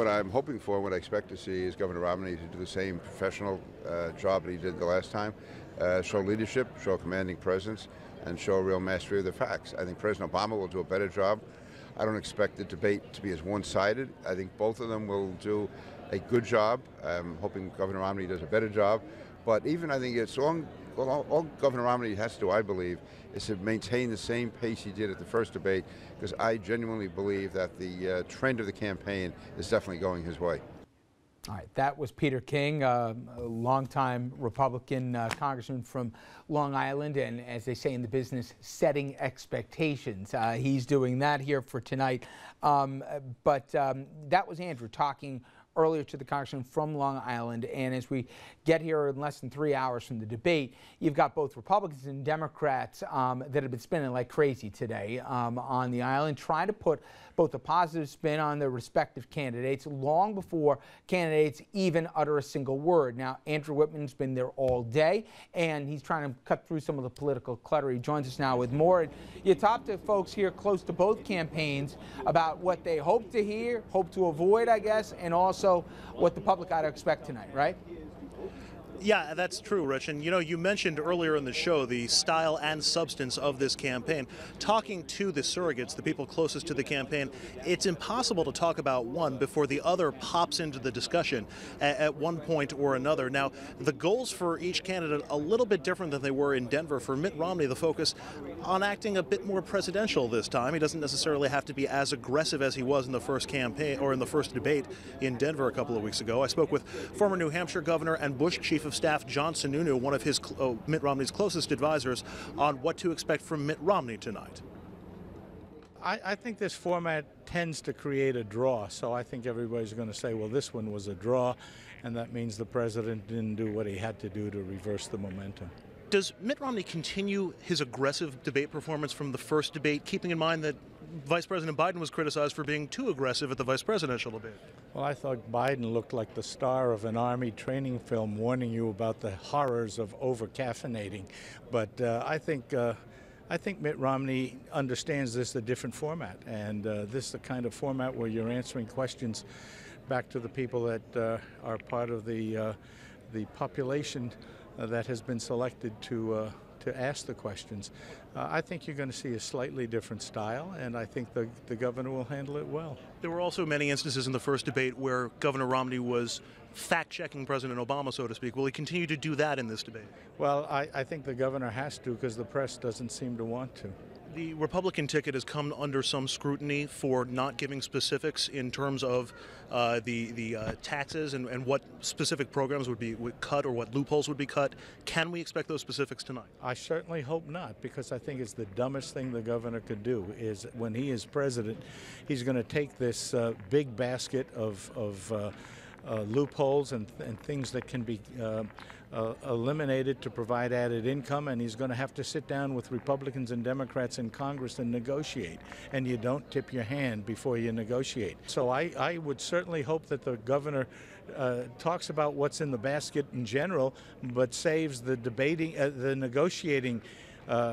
I'm hoping for, what I expect to see, is Governor Romney to do the same professional job that he did the last time, show leadership, show a commanding presence, and show a real mastery of the facts. I think President Obama will do a better job. I don't expect the debate to be as one-sided. I think both of them will do a good job. I'm hoping Governor Romney does a better job. But even I think all Governor Romney has to do, I believe, is to maintain the same pace he did at the first debate, because I genuinely believe that the trend of the campaign is definitely going his way. All right, that was Peter King, a longtime Republican congressman from Long Island, and as they say in the business, setting expectations. He's doing that here for tonight. But that was Andrew talking earlier to the congressman from Long Island, and as we get here in less than 3 hours from the debate, you've got both Republicans and Democrats that have been spinning like crazy today on the island, trying to put both a positive spin on their respective candidates long before candidates even utter a single word. Now, Andrew Whitman's been there all day, and he's trying to cut through some of the political clutter. He joins us now with more. You talk to folks here close to both campaigns about what they hope to hear, hope to avoid, I guess, and also what the public ought to expect tonight, right? Yeah, that's true, Rich. And, you mentioned earlier in the show the style and substance of this campaign. Talking to the surrogates, the people closest to the campaign, it's impossible to talk about one before the other pops into the discussion at one point or another. Now, the goals for each candidate a little bit different than they were in Denver. For Mitt Romney, the focus on acting a bit more presidential this time. He doesn't necessarily have to be as aggressive as he was in the first campaign or in the first debate in Denver a couple of weeks ago. I spoke with former New Hampshire governor and Bush Chief of Staff John Sununu, one of his Mitt Romney's closest advisors, on what to expect from Mitt Romney tonight. I think this format tends to create a draw, so I think everybody's going to say, well, this one was a draw, and that means the president didn't do what he had to do to reverse the momentum. Does Mitt Romney continue his aggressive debate performance from the first debate, keeping in mind that Vice President Biden was criticized for being too aggressive at the vice presidential debate? Well, I thought Biden looked like the star of an Army training film warning you about the horrors of over-caffeinating. But I think Mitt Romney understands this a different format, and this is the kind of format where you're answering questions back to the people that are part of the population that has been selected to ask the questions. I think you're going to see a slightly different style, and I think the governor will handle it well. There were also many instances in the first debate where Governor Romney was fact-checking President Obama, so to speak. Will he continue to do that in this debate? Well, I think the governor has to, because the press doesn't seem to want to. The Republican ticket has come under some scrutiny for not giving specifics in terms of the taxes and what specific programs would cut or what loopholes would be cut. Can we expect those specifics tonight? I certainly hope not, because I think it's the dumbest thing the governor could do. Is when he is president, he's going to take this big basket of loopholes and things that can be eliminated to provide added income, and he's going to have to sit down with Republicans and Democrats in Congress and negotiate. And you don't tip your hand before you negotiate. So I would certainly hope that the governor talks about what's in the basket in general, but saves the debating, the negotiating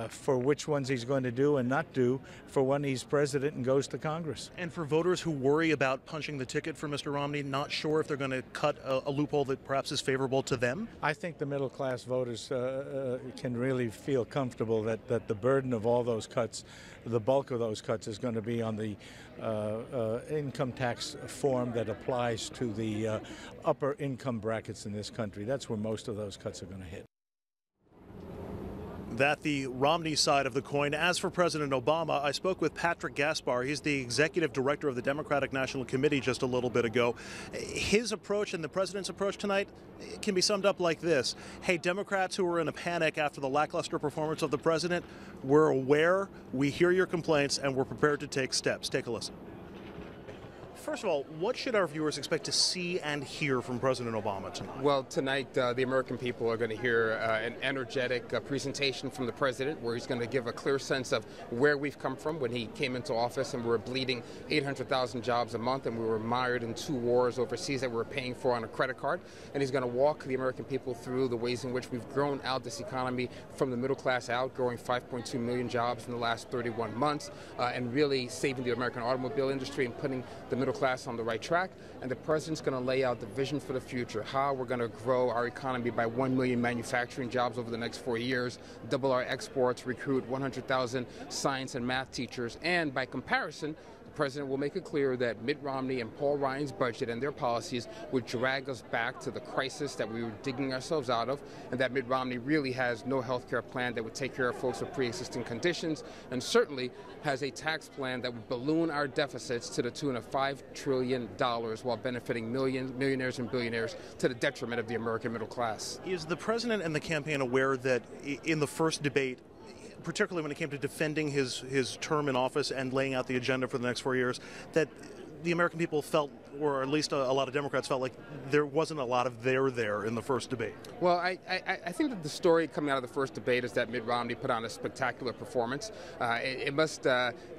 for which ones he's going to do and not do for when he's president and goes to Congress. And for voters who worry about punching the ticket for Mr. Romney, not sure if they're going to cut a loophole that perhaps is favorable to them? I think the middle-class voters can really feel comfortable that the burden of all those cuts, the bulk of those cuts, is going to be on the income tax form that applies to the upper income brackets in this country. That's where most of those cuts are going to hit. That the Romney side of the coin. As for President Obama, I spoke with Patrick Gaspar. He's the executive director of the Democratic National Committee just a little bit ago. His approach and the president's approach tonight can be summed up like this. Hey, Democrats who are in a panic after the lackluster performance of the president, we're aware, we hear your complaints, and we're prepared to take steps. Take a listen. First of all, what should our viewers expect to see and hear from President Obama tonight? Well, tonight the American people are going to hear an energetic presentation from the president, where he's going to give a clear sense of where we've come from when he came into office, and we were bleeding 800,000 jobs a month, and we were mired in 2 wars overseas that we were paying for on a credit card. And he's going to walk the American people through the ways in which we've grown out this economy from the middle class out, growing 5.2 million jobs in the last 31 months, and really saving the American automobile industry and putting the middle class on the right track, and the president's going to lay out the vision for the future, how we're going to grow our economy by 1 million manufacturing jobs over the next 4 years, double our exports, recruit 100,000 science and math teachers, and by comparison, the president will make it clear that Mitt Romney and Paul Ryan's budget and their policies would drag us back to the crisis that we were digging ourselves out of, and that Mitt Romney really has no health care plan that would take care of folks with pre-existing conditions, and certainly has a tax plan that would balloon our deficits to the tune of $5 trillion while benefiting millionaires and billionaires to the detriment of the American middle class. Is the president and the campaign aware that in the first debate, particularly when it came to defending his term in office and laying out the agenda for the next 4 years, that the American people felt, or at least a lot of Democrats felt, like there wasn't a lot of there in the first debate? Well, I think that the story coming out of the first debate is that Mitt Romney put on a spectacular performance. It must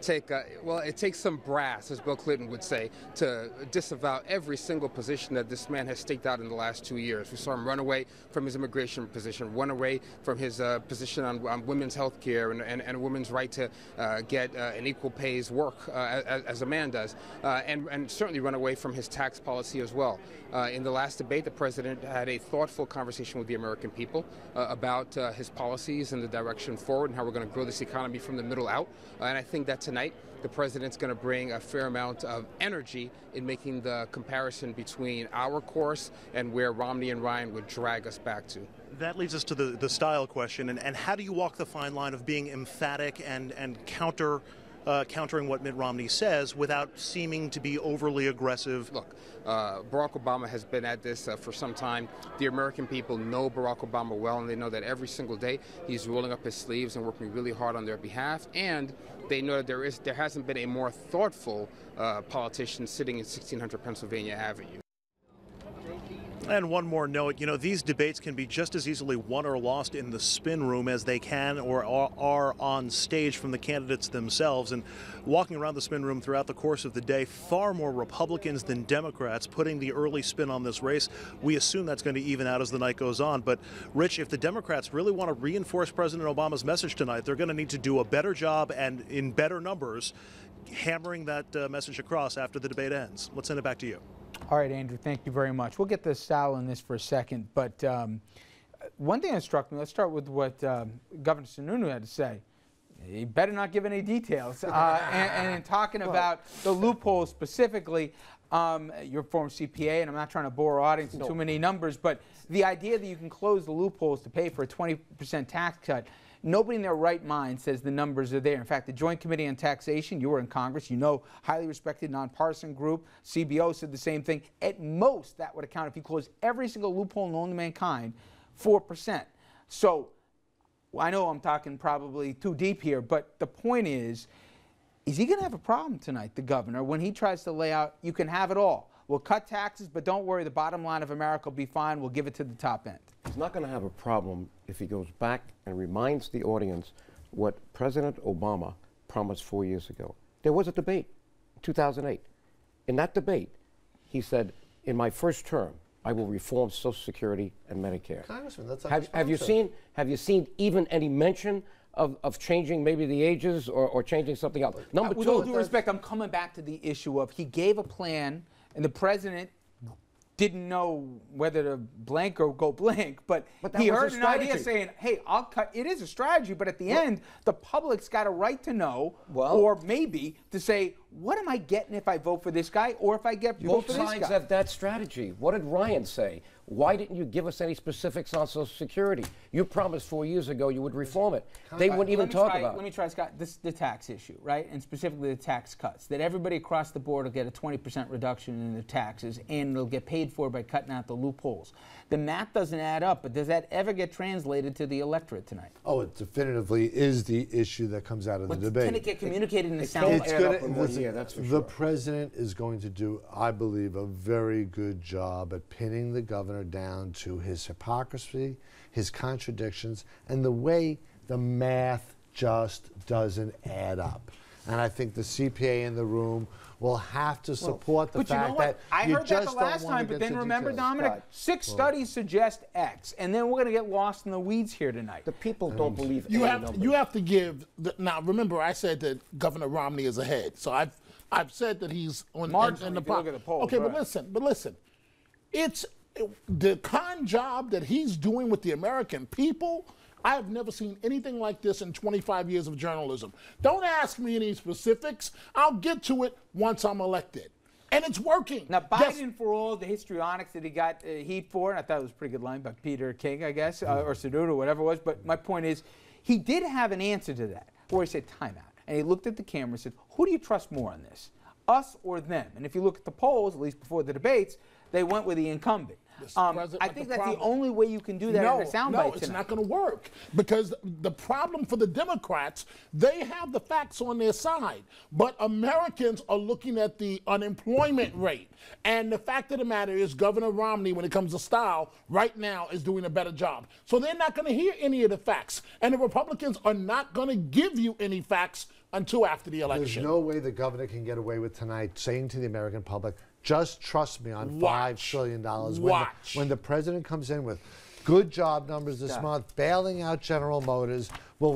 take, well, it takes some brass, as Bill Clinton would say, to disavow every single position that this man has staked out in the last 2 years. We saw him run away from his immigration position, run away from his position on women's health care and women's right to get an equal pays work as a man does, and certainly run away from his tax policy as well. In the last debate, the president had a thoughtful conversation with the American people about his policies and the direction forward and how we're going to grow this economy from the middle out. And I think that tonight the president's going to bring a fair amount of energy in making the comparison between our course and where Romney and Ryan would drag us back to. That leads us to the style question, and how do you walk the fine line of being emphatic and countering what Mitt Romney says without seeming to be overly aggressive? Look, Barack Obama has been at this for some time. The American people know Barack Obama well, and they know that every single day he's rolling up his sleeves and working really hard on their behalf. And they know that there hasn't been a more thoughtful politician sitting in 1600 Pennsylvania Avenue. And one more note, these debates can be just as easily won or lost in the spin room as they can or are on stage from the candidates themselves. And walking around the spin room throughout the course of the day, far more Republicans than Democrats putting the early spin on this race. We assume that's going to even out as the night goes on. But, Rich, if the Democrats really want to reinforce President Obama's message tonight, they're going to need to do a better job and in better numbers hammering that message across after the debate ends. Let's send it back to you. All right, Andrew, thank you very much. We'll get the style in this for a second, but one thing that struck me, let's start with what Governor Sununu had to say. He better not give any details. And in talking about the loopholes specifically, you're a former CPA, and I'm not trying to bore our audience with too many numbers, but the idea that you can close the loopholes to pay for a 20% tax cut, nobody in their right mind says the numbers are there. In fact, the Joint Committee on Taxation, you were in Congress, highly respected nonpartisan group, CBO said the same thing. At most, that would account, if you close every single loophole known to mankind, 4%. So I know I'm talking probably too deep here, but the point is he going to have a problem tonight, the governor, when he tries to lay out, you can have it all. We'll cut taxes, but don't worry, the bottom line of America will be fine. We'll give it to the top end. He's not going to have a problem if he goes back and reminds the audience what President Obama promised 4 years ago. There was a debate in 2008. In that debate, he said, in my first term, I will reform Social Security and Medicare. Congressman, that's have you seen even any mention of changing maybe the ages or changing something else? Number two, with all due respect, I'm coming back to the issue of he gave a plan, and the president didn't know whether to blank or go blank, but he heard an idea saying, hey, I'll cut. It is a strategy, but at the end, the public's got a right to know, or maybe to say, what am I getting if I vote for this guy, or if I vote for this guy? Both sides have that strategy. What did Ryan say? Why didn't you give us any specifics on Social Security? You promised 4 years ago you would reform it. They wouldn't even talk about it. Let me try, Scott, the tax issue, right? And specifically the tax cuts. That everybody across the board will get a 20% reduction in their taxes, and they'll get paid for by cutting out the loopholes. The math doesn't add up, but does that ever get translated to the electorate tonight? Oh, it definitively is the issue that comes out of the debate. Can it get communicated in the sound? It's the president is going to do, I believe, a very good job at pinning the governor down to his hypocrisy, his contradictions, and the way the math just doesn't add up. and I think the CPA in the room will have to support the but you know fact what? that I you heard that just the don't last wanna time, get but then to remember, details. Dominic, Scott, 6 studies suggest X, and then we're going to get lost in the weeds here tonight. The people don't believe You any have numbers. you have to give. Now remember, I said that Governor Romney is ahead, so I've said that he's on Marginally, in the if you look at the polls, Okay, right. but listen, it's the con job that he's doing with the American people. I have never seen anything like this in 25 years of journalism. Don't ask me any specifics. I'll get to it once I'm elected. And it's working. Now, Yes. Biden, for all the histrionics that he got heat for, and I thought it was a pretty good line by Peter King, I guess, or Seduto, or whatever it was, but my point is, he did have an answer to that, where he said, time out. And he looked at the camera and said, who do you trust more on this, us or them? And if you look at the polls, at least before the debates, they went with the incumbent. I think that's the only way you can do that in a soundbite No, it's tonight. not going to work because the problem for the Democrats, they have the facts on their side, but Americans are looking at the unemployment rate. And the fact of the matter is Governor Romney, when it comes to style, right now is doing a better job. So they're not going to hear any of the facts. And the Republicans are not going to give you any facts until after the election. There's no way the governor can get away with tonight saying to the American public, just trust me on $5 trillion. When the president comes in with good job numbers this month, bailing out General Motors, we're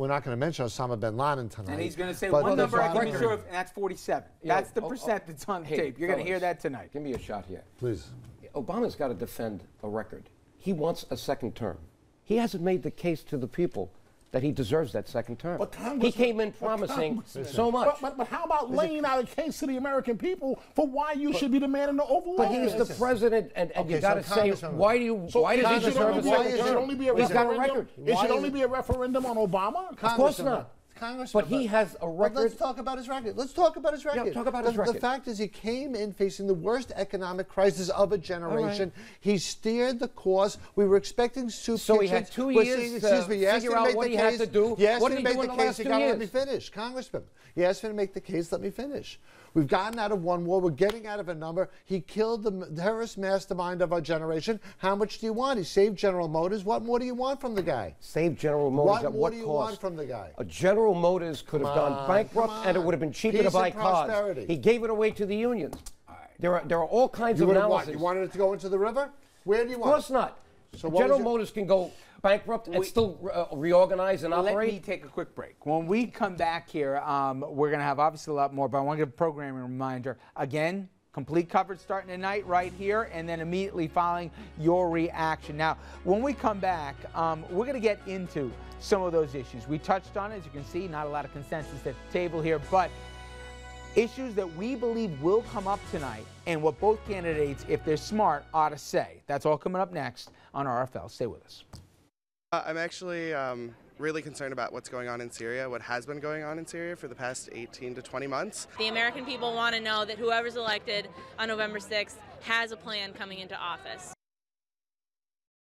not going to mention Osama bin Laden tonight. And he's going to say but one the number I can be bottom- sure of, and that's 47. That's the percent that's on Hey, tape. You're going to hear fellas, that tonight. Give me a shot here. Please. Obama's got to defend a record. He wants a second term. He hasn't made the case to the people that he deserves that second term. But He came in promising so much. But how about laying out a case to the American people for why you should be the man in the Oval But Office? he's the president, and you Okay, got to so say, Congressman- why does he deserve a second It should term? only be a He's got a referendum. record. It Why should is only it- be a referendum on Obama. Of course not. Congressman, But he has a record. Let's talk about his record. Let's talk about his record. talk about his record. The fact is he came in facing the worst economic crisis of a generation. He steered the course. We were expecting soup So he kitchens. had 2 We're years saying, to excuse me, you asked figure me to out make what the he had case. to do. You asked What me did to he make do in the the case. last You 2 got to let me years? finish. Congressman, you asked me to make the case. Let me finish. We've gotten out of one war. We're getting out of a number. He killed the terrorist mastermind of our generation. How much do you want? He saved General Motors. What more do you want from the guy? Save General Motors What at more what do you cost? want from the guy? A General Motors could have gone bankrupt, come and it on. would have been cheaper Peace to buy and cars. prosperity. He gave it away to the unions. There are all kinds You of would have analysis. what? You wanted it to go into the river? Where do you Of want course it? not. So what General was your- Motors can go bankrupt and still reorganize and Let operate. me take a quick break. When we come back here, we're going to have obviously a lot more, but I want to give a programming reminder. Again, complete coverage starting tonight right here, and then immediately following your reaction. Now, when we come back, we're going to get into some of those issues. We touched on it, as you can see, not a lot of consensus at the table here, but issues that we believe will come up tonight and what both candidates, if they're smart, ought to say. That's all coming up next on RFL. Stay with us. I'm actually really concerned about what's going on in Syria, what has been going on in Syria for the past 18 to 20 months. The American people want to know that whoever's elected on November 6th has a plan coming into office.